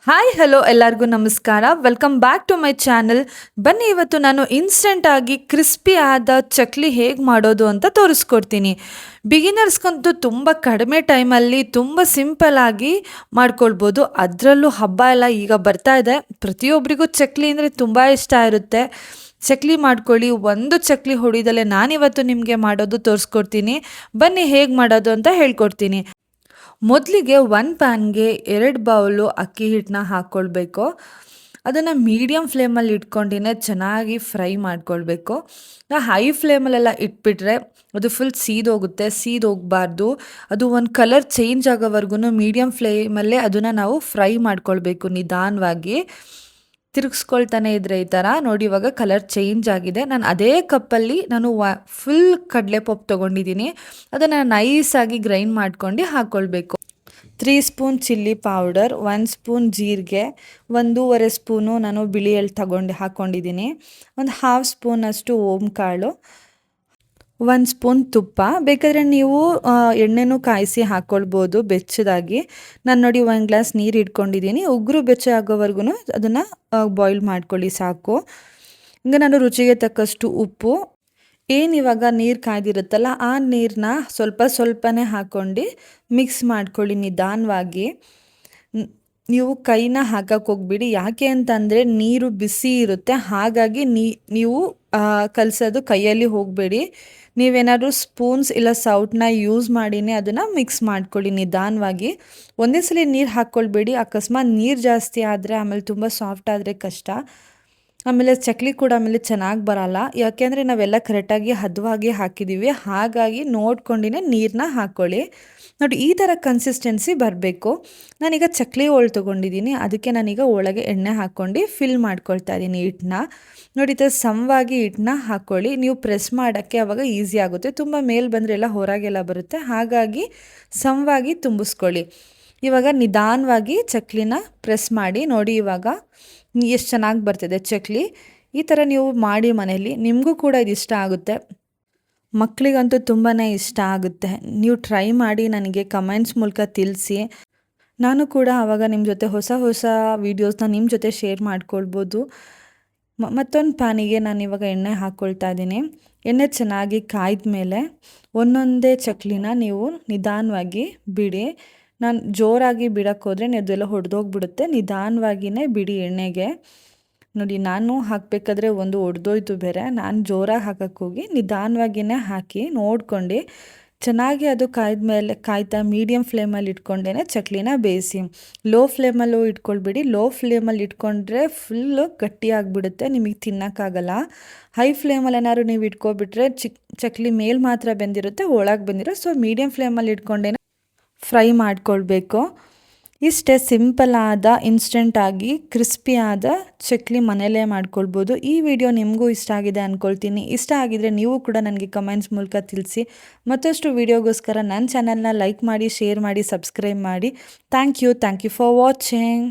Hi hello ಎಲ್ಲರಿಗೂ ನಮಸ್ಕಾರ. Welcome back to my channel. ಬನ್ನಿ ಇವತ್ತು ನಾನು ಇನ್ಸ್ಟೆಂಟಾಗಿ ಕ್ರಿಸ್ಪಿ ಆದ ಚಕ್ಲಿ ಹೇಗೆ ಮಾಡೋದು ಅಂತ ತೋರಿಸ್ಕೊಡ್ತೀನಿ. ಬಿಗಿನರ್ಸ್ಗಂತೂ ತುಂಬ ಕಡಿಮೆ ಟೈಮಲ್ಲಿ ತುಂಬ ಸಿಂಪಲ್ಲಾಗಿ ಮಾಡ್ಕೊಳ್ಬೋದು. ಅದರಲ್ಲೂ ಹಬ್ಬ ಎಲ್ಲ ಈಗ ಬರ್ತಾ ಇದೆ. ಪ್ರತಿಯೊಬ್ಬರಿಗೂ ಚಕ್ಲಿ ಅಂದರೆ ತುಂಬ ಇಷ್ಟ ಇರುತ್ತೆ. ಚಕ್ಲಿ ಮಾಡ್ಕೊಳ್ಳಿ. ಒಂದು ಚಕ್ಲಿ ಹೊಡಿದಲೇ ನಾನಿವತ್ತು ನಿಮಗೆ ಮಾಡೋದು ತೋರಿಸ್ಕೊಡ್ತೀನಿ. ಬನ್ನಿ ಹೇಗೆ ಮಾಡೋದು ಅಂತ ಹೇಳ್ಕೊಡ್ತೀನಿ. ಮೊದಲಿಗೆ ಒಂದು ಪ್ಯಾನ್ಗೆ 2 ಬೌಲು ಅಕ್ಕಿ ಹಿಟ್ಟನ್ನ ಹಾಕ್ಕೊಳ್ಬೇಕು. ಅದನ್ನು ಮೀಡಿಯಮ್ ಫ್ಲೇಮಲ್ಲಿ ಇಟ್ಕೊಂಡಿನೇ ಚೆನ್ನಾಗಿ ಫ್ರೈ ಮಾಡ್ಕೊಳ್ಬೇಕು. ಹೈ ಫ್ಲೇಮಲ್ಲೆಲ್ಲ ಇಟ್ಬಿಟ್ರೆ ಅದು ಫುಲ್ ಸೀದೋಗುತ್ತೆ, ಸೀದೋಗಬಾರ್ದು. ಅದು ಒಂದು ಕಲರ್ ಚೇಂಜ್ ಆಗೋವರೆಗೂ ಮೀಡಿಯಮ್ ಫ್ಲೇಮಲ್ಲೇ ಅದನ್ನು ನಾವು ಫ್ರೈ ಮಾಡ್ಕೊಳ್ಬೇಕು ನಿಧಾನವಾಗಿ. ತಿರುಗಿಸ್ಕೊಳ್ತಾನೆ ಇದ್ರೆ ಈ ಥರ ನೋಡಿ, ಇವಾಗ ಕಲರ್ ಚೇಂಜ್ ಆಗಿದೆ. ನಾನು ಅದೇ ಕಪ್ಪಲ್ಲಿ ಫುಲ್ ಕಡಲೆಪಪ್ಪು ತೊಗೊಂಡಿದ್ದೀನಿ. ಅದನ್ನು ನೈಸಾಗಿ ಗ್ರೈಂಡ್ ಮಾಡ್ಕೊಂಡು ಹಾಕ್ಕೊಳ್ಬೇಕು. 3 ಸ್ಪೂನ್ ಚಿಲ್ಲಿ ಪೌಡರ್, 1 ಸ್ಪೂನ್ ಜೀರಿಗೆ, 1.5 ಸ್ಪೂನು ನಾನು ಬಿಳಿ ಎಳ್ಳು ಹಾಕ್ಕೊಂಡಿದ್ದೀನಿ. ಒಂದು ಹಾಫ್ ಸ್ಪೂನಷ್ಟು ಓಂಕಾಳು, 1 ಸ್ಪೂನ್ ತುಪ್ಪ. ಬೇಕಾದರೆ ನೀವು ಎಣ್ಣೆನೂ ಕಾಯಿಸಿ ಹಾಕ್ಕೊಳ್ಬೋದು ಬೆಚ್ಚದಾಗಿ. ನಾನು ನೋಡಿ 1 ಗ್ಲಾಸ್ ನೀರು ಇಟ್ಕೊಂಡಿದ್ದೀನಿ. ಉಗುರು ಬೆಚ್ಚ ಆಗೋವರೆಗೂ ಅದನ್ನು ಬಾಯ್ಲ್ ಮಾಡ್ಕೊಳ್ಳಿ ಸಾಕು. ಈಗ ನಾನು ರುಚಿಗೆ ತಕ್ಕಷ್ಟು ಉಪ್ಪು, ಏನಿವಾಗ ನೀರು ಕಾಯ್ದಿರುತ್ತಲ್ಲ ಆ ನೀರನ್ನ ಸ್ವಲ್ಪ ಸ್ವಲ್ಪನೇ ಹಾಕ್ಕೊಂಡು ಮಿಕ್ಸ್ ಮಾಡ್ಕೊಳ್ಳಿ ನಿಧಾನವಾಗಿ. ನೀವು ಕೈನ ಹಾಕಕ್ಕೆ ಹೋಗ್ಬಿಡಿ. ಯಾಕೆ ಅಂತಂದರೆ ನೀರು ಬಿಸಿ ಇರುತ್ತೆ, ಹಾಗಾಗಿ ನೀವು ಕಲಸೋದು ಕೈಯಲ್ಲಿ ಹೋಗಬೇಡಿ. ನೀವೇನಾದರೂ ಸ್ಪೂನ್ಸ್ ಇಲ್ಲ ಸೌಟನ್ನ ಯೂಸ್ ಮಾಡಿನೇ ಅದನ್ನು ಮಿಕ್ಸ್ ಮಾಡ್ಕೊಳ್ಳಿ ನಿಧಾನವಾಗಿ. ಒಂದೇ ಸಲ ನೀರು ಹಾಕ್ಕೊಳ್ಬೇಡಿ. ಅಕಸ್ಮಾತ್ ನೀರು ಜಾಸ್ತಿ ಆದರೆ ಆಮೇಲೆ ತುಂಬ ಸಾಫ್ಟ್ ಆದರೆ ಕಷ್ಟ. ಆಮೇಲೆ ಚಕ್ಲಿ ಕೂಡ ಆಮೇಲೆ ಚೆನ್ನಾಗಿ ಬರಲ್ಲ. ಯಾಕೆಂದರೆ ನಾವೆಲ್ಲ ಕರೆಕ್ಟಾಗಿ ಹದವಾಗಿ ಹಾಕಿದ್ದೀವಿ, ಹಾಗಾಗಿ ನೋಡ್ಕೊಂಡಿನೇ ನೀರನ್ನ ಹಾಕ್ಕೊಳ್ಳಿ. ನೋಡಿ ಈ ಥರ ಕನ್ಸಿಸ್ಟೆನ್ಸಿ ಬರಬೇಕು. ನಾನೀಗ ಚಕ್ಲಿ ಹೋಳು ತೊಗೊಂಡಿದ್ದೀನಿ, ಅದಕ್ಕೆ ನಾನೀಗ ಒಳಗೆ ಎಣ್ಣೆ ಹಾಕ್ಕೊಂಡು ಫಿಲ್ ಮಾಡ್ಕೊಳ್ತಾ ಇದ್ದೀನಿ ಹಿಟ್ಟನ್ನ. ನೋಡಿ ಈ ಥರ ಸಮವಾಗಿ ಹಿಟ್ಟನ್ನ ಹಾಕ್ಕೊಳ್ಳಿ. ನೀವು ಪ್ರೆಸ್ ಮಾಡೋಕ್ಕೆ ಆವಾಗ ಈಸಿ ಆಗುತ್ತೆ. ತುಂಬ ಮೇಲೆ ಬಂದರೆ ಎಲ್ಲ ಹೊರಗೆಲ್ಲ ಬರುತ್ತೆ, ಹಾಗಾಗಿ ಸಮವಾಗಿ ತುಂಬಿಸ್ಕೊಳ್ಳಿ. ಇವಾಗ ನಿಧಾನವಾಗಿ ಚಕ್ಲಿನ ಪ್ರೆಸ್ ಮಾಡಿ ನೋಡಿ, ಇವಾಗ ಎಷ್ಟು ಚೆನ್ನಾಗಿ ಬರ್ತಿದೆ ಚಕ್ಲಿ. ಈ ಥರ ನೀವು ಮಾಡಿ ಮನೆಯಲ್ಲಿ, ನಿಮಗೂ ಕೂಡ ಇದು ಇಷ್ಟ ಆಗುತ್ತೆ. ಮಕ್ಕಳಿಗಂತೂ ತುಂಬಾ ಇಷ್ಟ ಆಗುತ್ತೆ. ನೀವು ಟ್ರೈ ಮಾಡಿ ನನಗೆ ಕಮೆಂಟ್ಸ್ ಮೂಲಕ ತಿಳಿಸಿ. ನಾನು ಕೂಡ ಆವಾಗ ನಿಮ್ಮ ಜೊತೆ ಹೊಸ ಹೊಸ ವೀಡಿಯೋಸ್ನ ನಿಮ್ಮ ಜೊತೆ ಶೇರ್ ಮಾಡ್ಕೊಳ್ಬೋದು. ಮತ್ತೊಂದು ಪ್ಯಾನಿಗೆ ನಾನು ಇವಾಗ ಎಣ್ಣೆ ಹಾಕ್ಕೊಳ್ತಾ ಇದ್ದೀನಿ. ಎಣ್ಣೆ ಚೆನ್ನಾಗಿ ಕಾಯ್ದ ಮೇಲೆ ಒಂದೊಂದೇ ಚಕ್ಲಿನ ನೀವು ನಿಧಾನವಾಗಿ ಬಿಡಿ. ನಾನು ಜೋರಾಗಿ ಬಿಡೋಕ್ಕೆ ಹೋದರೆ ಅದೆಲ್ಲ ಹೊಡೆದೋಗ್ಬಿಡುತ್ತೆ. ನಿಧಾನವಾಗಿಯೇ ಬಿಡಿ ಎಣ್ಣೆಗೆ. ನೋಡಿ ನಾನು ಹಾಕಬೇಕಾದ್ರೆ ಒಂದು ಒಡೆದೋಯ್ತು ಬೇರೆ. ನಾನು ಜೋರಾಗಿ ಹಾಕಕ್ಕೆ ಹೋಗಿ ನಿಧಾನವಾಗಿಯೇ ಹಾಕಿ ನೋಡ್ಕೊಂಡು ಚೆನ್ನಾಗಿ ಅದು ಕಾಯ್ತಾ ಮೀಡಿಯಮ್ ಫ್ಲೇಮಲ್ಲಿ ಇಟ್ಕೊಂಡೇ ಚಕ್ಲಿನ ಬೇಯಿಸಿ. ಲೋ ಫ್ಲೇಮಲ್ಲೂ ಇಟ್ಕೊಳ್ಬೇಡಿ. ಲೋ ಫ್ಲೇಮಲ್ಲಿ ಇಟ್ಕೊಂಡ್ರೆ ಫುಲ್ಲು ಗಟ್ಟಿಯಾಗಿಬಿಡುತ್ತೆ, ನಿಮಗೆ ತಿನ್ನೋಕ್ಕಾಗಲ್ಲ. ಹೈ ಫ್ಲೇಮಲ್ಲಿ ಏನಾದ್ರು ನೀವು ಇಟ್ಕೊಬಿಟ್ರೆ ಚಕ್ಲಿ ಮೇಲೆ ಮಾತ್ರ ಬೆಂದಿರುತ್ತೆ, ಒಳಗೆ ಬೆಂದಿರೋ. ಸೊ ಮೀಡಿಯಮ್ ಫ್ಲೇಮಲ್ಲಿ ಇಟ್ಕೊಂಡೇ ಫ್ರೈ ಮಾಡ್ಕೊಳ್ಬೇಕು. ಇಷ್ಟೇ ಸಿಂಪಲ್ಲಾದ ಇನ್ಸ್ಟೆಂಟಾಗಿ ಕ್ರಿಸ್ಪಿಯಾದ ಚಕ್ಲಿ ಮನೆಯಲ್ಲೇ ಮಾಡ್ಕೊಳ್ಬೋದು. ಈ ವಿಡಿಯೋ ನಿಮಗೂ ಇಷ್ಟ ಆಗಿದೆ ಅಂದ್ಕೊಳ್ತೀನಿ. ಇಷ್ಟ ಆಗಿದರೆ ನೀವು ಕೂಡ ನನಗೆ ಕಮೆಂಟ್ಸ್ ಮೂಲಕ ತಿಳಿಸಿ. ಮತ್ತಷ್ಟು ವಿಡಿಯೋಗೋಸ್ಕರ ನನ್ನ ಚಾನಲ್ನ ಲೈಕ್ ಮಾಡಿ, ಶೇರ್ ಮಾಡಿ, ಸಬ್ಸ್ಕ್ರೈಬ್ ಮಾಡಿ. Thank you for watching.